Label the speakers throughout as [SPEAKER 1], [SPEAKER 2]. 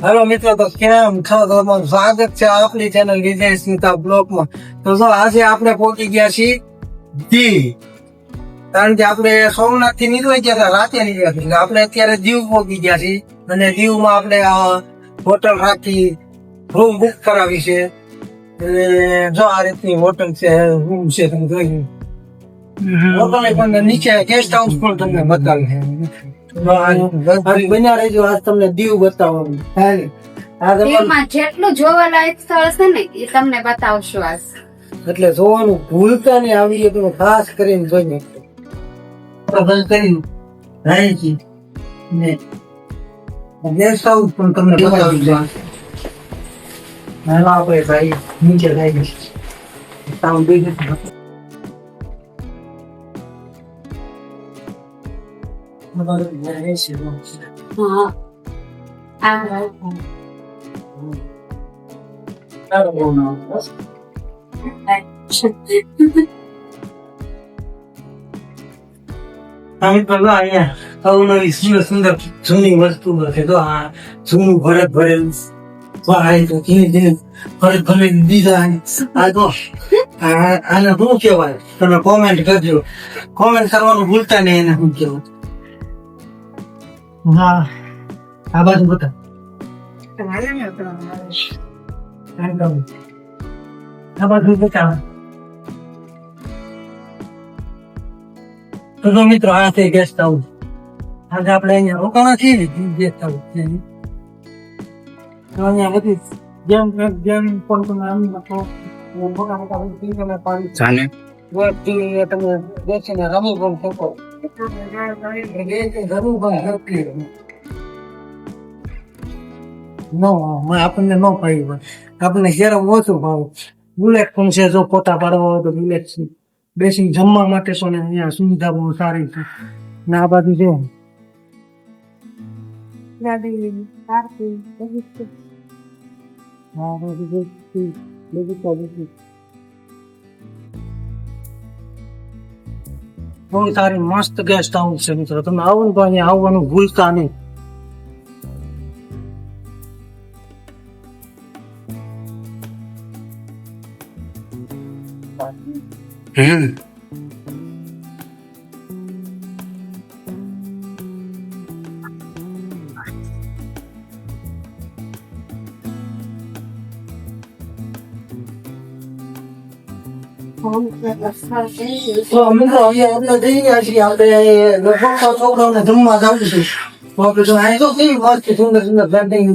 [SPEAKER 1] Hello મિત્રો, તો કેમ છો? તમારું સ્વાગત છે આપણી ચેનલ વિજય સ્મિતા બ્લોગમાં. તો જો આજે આપણે પહોંચી ગયા છીએ દીવ, કારણ કે આપણે સોમનાથ થી નીકળી ગયા હતા, રાતે નીકળ્યા હતા. એટલે આપણે અત્યારે દીવ પહોંચી ગયા છીએ અને દીવમાં આપણે આ હોટલ રાખી રૂમ બુક કરાવી છે. અને જો આ રીતની હોટલ છે, રૂમ છે, તમે જોઈ હોટલ પણ નીચે ગેસ્ટ હાઉસ પણ તમને બતાવી બન્યા રહેજો. આજ તમને દીવ બતાવવાનું.
[SPEAKER 2] દીવમાં જેટલું જોવાલાયક સ્થળ છે ને એ તમને બતાવશું આજ.
[SPEAKER 1] એટલે જોવાનું ભૂલતા નહીં. આવી તમે ખાસ કરીને જોઈ નાખજો. બંધ કરીને રાયજી ને ગેસ્ટ હાઉસ પણ તમને બતાવીશું. હાલો આપણે ભાઈ નીચે થઈ ગઈ સાઉન્ડ બીજું
[SPEAKER 2] હા
[SPEAKER 1] અવનવી સુંદર સુંદર જૂની વસ્તુ છે. તો આ જૂનું ભરત ભરેલું આને શું કેવાય? તમે કોમેન્ટ કરજો. કોમેન્ટ કરવાનું ભૂલતા નહીં. એને શું કેવાય? હા, આ બાજુ બતા. આ બાજુ બતા. તો મિત્રો, આ છે ગેસ્ટ હાઉસ. આજે આપણે અહીંયા રોકાણા છીએ ને, ગેસ્ટ હાઉસ છે. અહીંયા બધી જેમ પણ તમે આમ મોટા મોટા પાણી
[SPEAKER 3] જાને
[SPEAKER 1] તમે બેસીને રમી પણ શકો. આપણને ન પાડ્યું, આપણને શેરમ ઓછું ભાવે. બુલેટ પણ છે, જો પોતા પાડવા હોય તો બુલેટ છે. બેસીને જમવા માટે તો ને અહીંયા સુવિધા બહુ સારી છે. ને આ બાજુ છે બહુ સારી મસ્ત ગેસ્ટ હાઉસ છે. મિત્રો, તમે આવો ને તો અહીંયા આવવાનું ભૂલતા નહીં. છોકરાઓને જમવા જવું છે. સુંદર સુંદર પેન્ટિંગ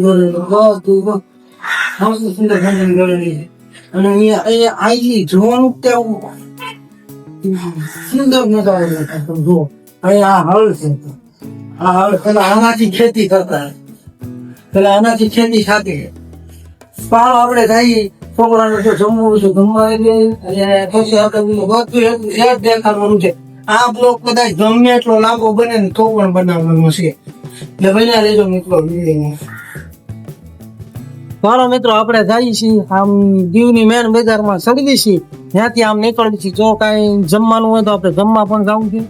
[SPEAKER 1] સુંદર પેન્ટિંગ દોરેલી છે. અને અહીંયા અહીં જોવાનું તેવું સુંદર મજા આવે. જુઓ, અહીંયા આ હળ છે. આ હળ પેલા આનાથી ખેતી કરતા, પેલા આનાથી ખેતી થતી. પાડો આપણે જઈએ, છોકરાને જો જમવું છે જમવા અને પછી આપણે બધું દેખાડવાનું છે. આ બ્લોક કદાચ ગમે એટલો લાંબો બને ને તો પણ બનાવવાનો છે. એટલે બન્યા રહેજો મિત્રો. ચાલો મિત્રો, આપણે જઈએ છીએ આમ દીવની મેન બજારમાં ચડવી છીએ. ત્યાંથી આમ નીકળવી છીએ. જો કઈ જમવાનું હોય તો આપણે જમવા પણ જવું છે,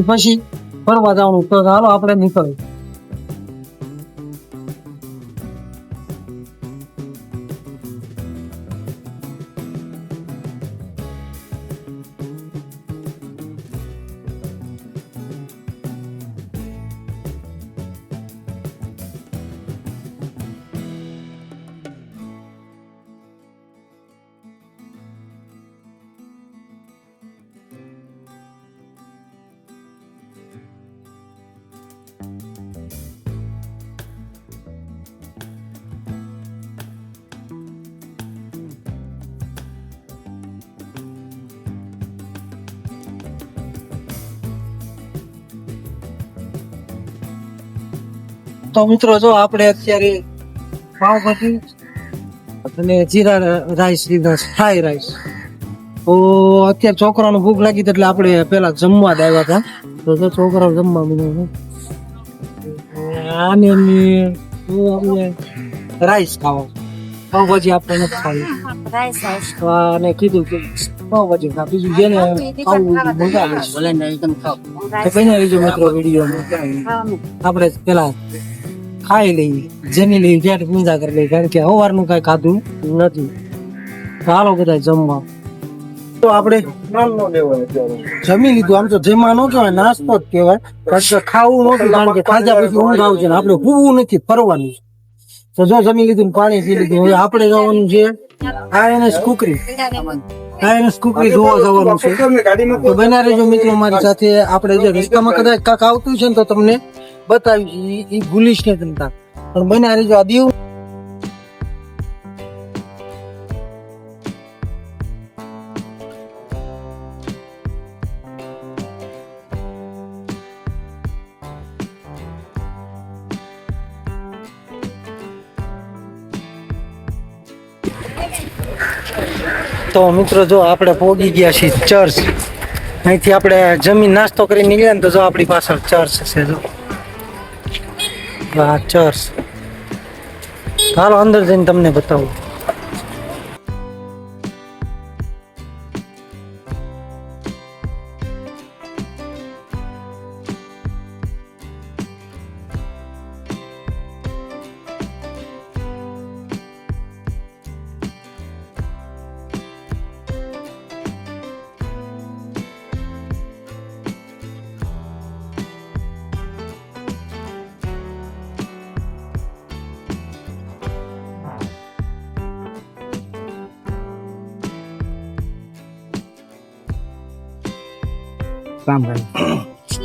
[SPEAKER 1] પછી ફરવા જવાનું. તો ચાલો આપણે નીકળીએ. તો મિત્રો, જો આપણે અત્યારે પાવભાજી અને જીરા રાઈસ લીધા, ફ્રાય રાઈસ. તો અત્યારે છોકરાઓને ભૂખ લાગી એટલે આપણે પેલા જમવા જ આવ્યા હતા. તો જો છોકરાઓ જમવા મળ્યું. આને રાઈસ ખાવા, પાવભાજી આપણે નથી ખાવી. અને કીધું કે પાવભાજી ખા, બીજું જેને ખાવું મંગાવે છે ભલે ને એકદમ ખાવ. તો કઈ ના વિડીયો મિત્રો, વિડીયો આપણે પેલા ખાઈ લઈએ, જમી લઈએ, પેટ પૂંજા કરી લઈએ, કારણ કે સવારનું કઈ ખાધું નથી. ચાલો બધા જમવા. તો આપણે જમી લીધું. આમ તો જમવા ન કહેવાય, નાસ્તો જ કહેવાય. કારણ કે ખાવું નહોતું, કારણ કે ખાધા પછી ઊંઘ આવશે ને આપણે ભૂવું નથી, ફરવાનું. તો જો જમી લીધું, પાણી પી લીધું, હવે આપણે જવાનું છે INS કુકરી. INS કુકરી જોવા જવાનું છે. તો બન્યા રહેજો મિત્રો મારી સાથે. આપણે જે રસ્તામાં કદાચ કાંક આવતું છે ને તો તમને બતાવીશ, એ ભૂલીશ ને તમતા. પણ બન્યા રહેજો. આ દીવ તો મિત્રો જો આપણે પહોંચી ગયા છીએ ચર્ચ. અહીંથી આપણે જમીન નાસ્તો કરી નીકળ્યા ને તો જો આપણી પાછળ ચર્ચ છે. જો આ ચર્ચ. હાલો અંદર જઈને તમને બતાવું.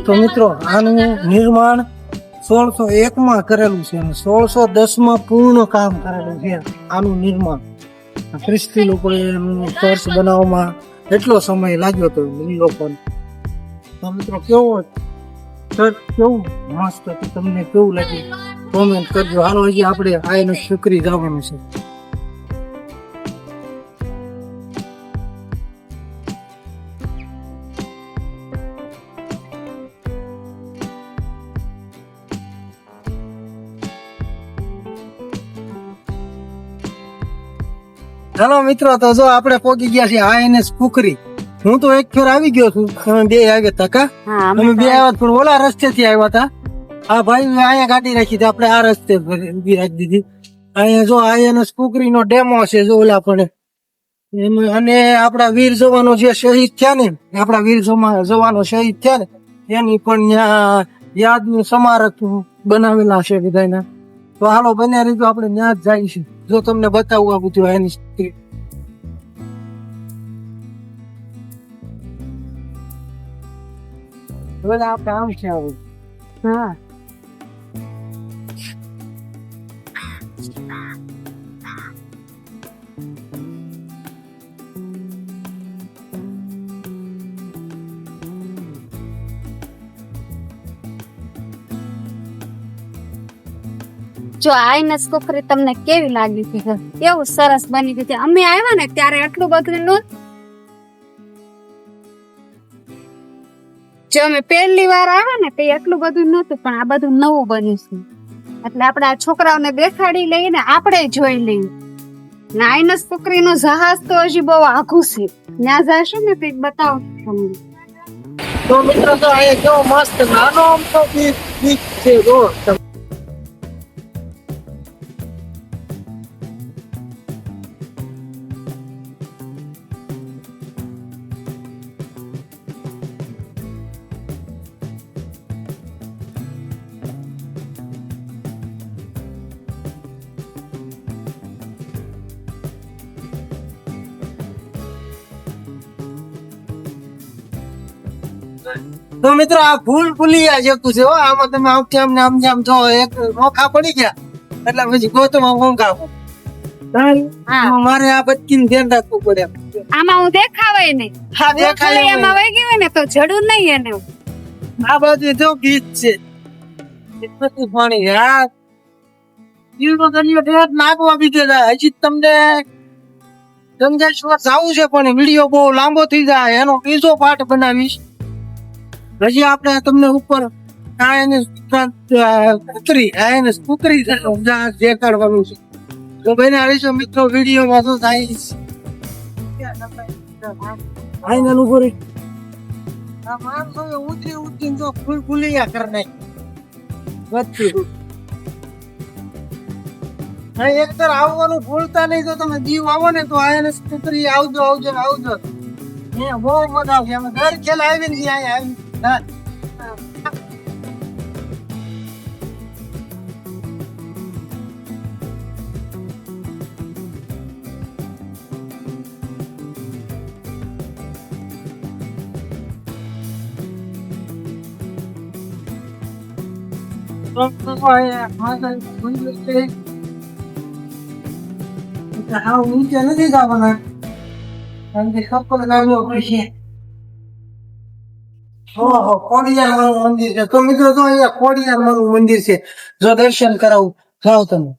[SPEAKER 1] તો મિત્રો આનું નિર્માણ 1601 માં કરેલું છે અને 1610 માં પૂર્ણ કામ કરેલું છે. આનું નિર્માણ ખ્રિસ્તી લોકોએ ચર્ચ બનાવવામાં એટલો સમય લાગ્યો હતો એ લોકોને. તો મિત્રો કેવો ચર્ચ, કેવું મસ્ત હતું, તમને કેવું લાગ્યું કોમેન્ટ કરજો. હાલો હજી આપણે INS કુકરી જવાનું છે. ચાલો મિત્રો, તો જો આપણે પહોંચી ગયા છીએ INS કુકરી. હું તો એક ફેર આવી ગયો છું, તમે બે આવ્યા હતા કા? તમે બે આવ્યા પણ ઓલા રસ્તે થી આવ્યા હતા. આ ભાઈ અહીંયા ગાડી રાખી હતી, આપણે આ રસ્તે ઉભી રાખી દીધી. અહીંયા જો INS કુકરી નો ડેમો છે, જો ઓલા પણ. અને આપણા વીર જવાનો જે શહીદ થયા ને, આપણા વીર જવાનો શહીદ થયા ને, એની પણ ત્યાં યાદનું સ્મારક બનાવેલા છે બધાના. તો હાલો બન્યા રીતે આપણે ત્યાં જ જઈશું. જો તમને બતાવું આ બધું INS કુકરી. હવે આપણે આમ છે આવું. હા
[SPEAKER 2] જો INS કુકરી તમને કેવી લાગી હતી? કેવું સરસ બની ગઈ હતી. અમે આવ્યા ને ત્યારે એટલું બધું નહોતું. જો અમે પહેલી વાર આવ્યા ને તે એટલું બધું નહોતું, પણ આ બધું નવું બન્યું છે. એટલે આપણે આ છોકરાઓને દેખાડી લઈએ ને આપણે જોઈ લઈએ. INS કુકરી નું જહાજ તો હજી બહુ આઘું છે. ત્યાં જશું ને તે બતાવું તમને.
[SPEAKER 1] તો મિત્રો તો અહીંયા કેવો મસ્ત નાનો અમથો બીચ છે. જો તો મિત્રો આ ભૂલિયા જેવું છે. આમાં તમે આમ જો એક મોખા પડી ગયા એટલે પછી ગોતમાં મોંઘા. મારે આ બધી ધ્યાન રાખવું પડે.
[SPEAKER 2] આમાં હું દેખાવાય નહીં.
[SPEAKER 1] હા દેખાય
[SPEAKER 2] એમાં વહી ગયું ને તો જડું નહીં એને.
[SPEAKER 1] આ બાજુ જો બીચ છે, બધું પાણી. હા દીવનો દરિયો ઢેર નાગવા બીજે જાય. હજી તમને ગંગેશ્વર જવું છે પણ વિડીયો બહુ લાંબો થઈ જાય, એનો બીજો પાર્ટ બનાવીશ. હજી આપણે તમને ઉપર INS કુકરી દેખાડવાનું છે. તો ભાઈને આવીશો મિત્રો વિડીયોમાં તો થાય આઈના ઉપર આ માણસો ઉતરી જો ફૂલિયા કરી નાખી. એક તર આવવાનું ભૂલતા નહીં. તો તમે દીવ આવો ને તો આયા સ્કૂટરી આવજો આવજો ને આવજો. બહુ મજા આવશે. અમે દર ખેલા આવીને છીએ અહીંયા આવી. હાવ નીચે નથી જવાના કારણ કે સફર લાવવો પડશે. ઓહો, ખોડિયાર મંદિર છે. તો મિત્રો જો અહીંયા ખોડિયાર મંદિર છે. જો દર્શન કરાવું જાઓ તમે.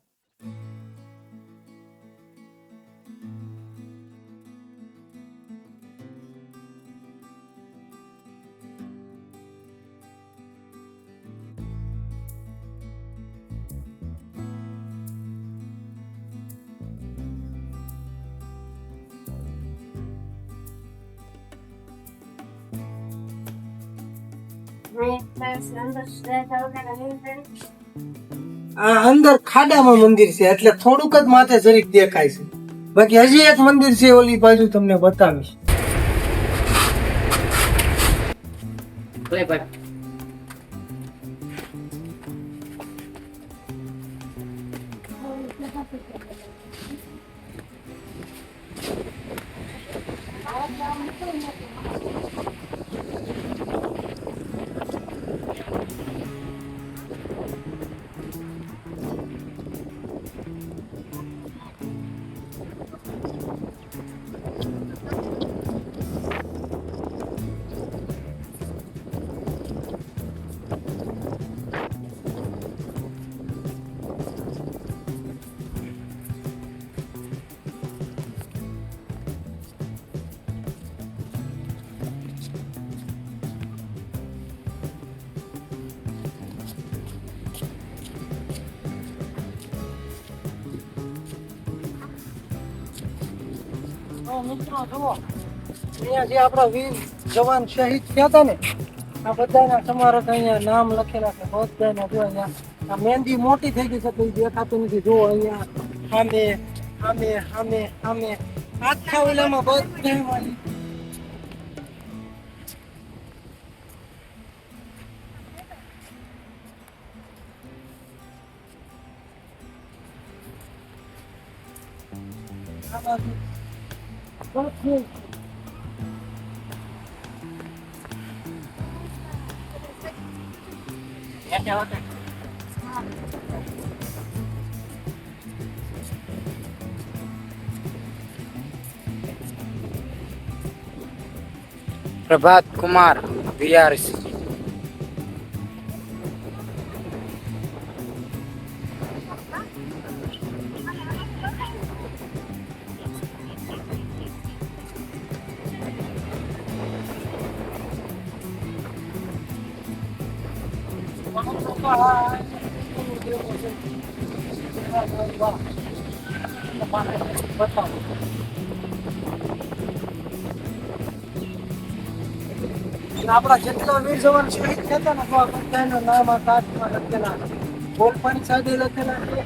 [SPEAKER 1] આ અંદર ખાડામાં મંદિર છે એટલે થોડુંક જ માથે જરીક દેખાય છે. બાકી હજી એક મંદિર છે ઓલી બાજુ તમને બતાવીશ. મિત્રો જુઓ, અહીંયા જે આપણા વીર જવાન શહીદ થયા હતા ને, આ બધાના સ્મારક અહીંયા નામ લખેલા છે. બધાના જો અહીંયા આ મહેંદી મોટી થઈ ગઈ છે તો દેખાતું નથી. જો અહીંયા સામે સામે સામે સામે આખા ઓલામાં બધામાં આ બાજુ બધું
[SPEAKER 3] प्रभात कुमार VRC
[SPEAKER 1] આપણા જેટલા વીર જવાન શહીદ થયા ને તો આ બધાના નામ આ કાચમાં લખેલા છે. ગોલપાણી સાહેબે લખેલા છે,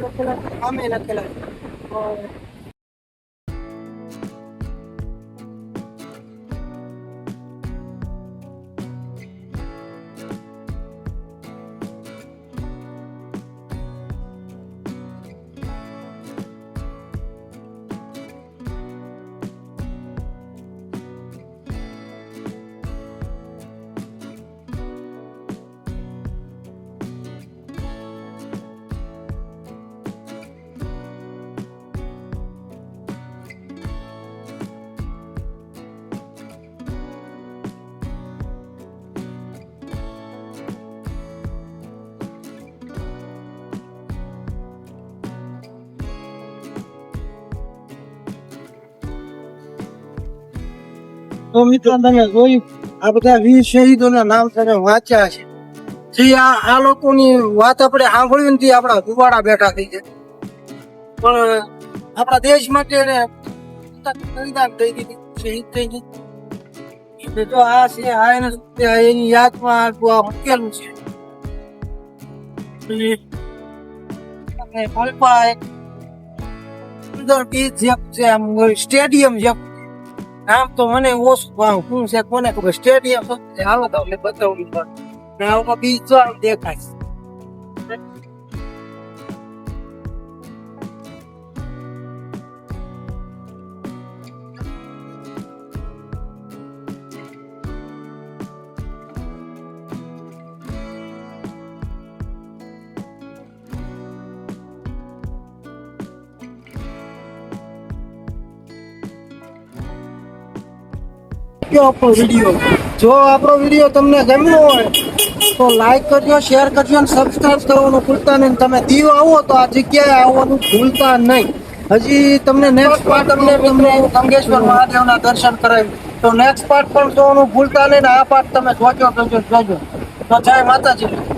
[SPEAKER 1] લખેલા છે, આમે લખેલા છે. તો મિત્રો તમે જોયું આ બધા વીર શહીદોના નામ તમે વાંચ્યા છે. જે આ લોકોની વાત આપણે સાંભળવી ને આપણા દુવાડા બેઠા થઈ જાય. પણ આપણા દેશ માટે બલિદાન થઈ ગઈ, શહીદ થઈ ગઈ. એટલે જો આ છે એની યાદમાં આ મૂકેલું છે. ને કોલપા એક સુંદર બીચ છે આમ સ્ટેડિયમ છે આમ તો મને ઓછું શું છે કોને ખબર સ્ટેડિયમ હાલો તમને બતાવું ને આમાં બીચ જો આમ દેખાય આપણો વિડીયો જો આપણો વિડીયો તમને ગમ્યો હોય તો લાઈક કરજો શેર કરજો અને સબસ્ક્રાઇબ કરવાનું ભૂલતા નહીં તમે દીવ આવો તો આ જગ્યાએ આવવાનું ભૂલતા નહીં હજી તમને નેક્સ્ટ પાર્ટ તમને ગંગેશ્વર મહાદેવના દર્શન કરાવી તો નેક્સ્ટ પાર્ટ પણ જોવાનું ભૂલતા નહીં ને આ પાર્ટ તમે જોજો તો જય માતાજી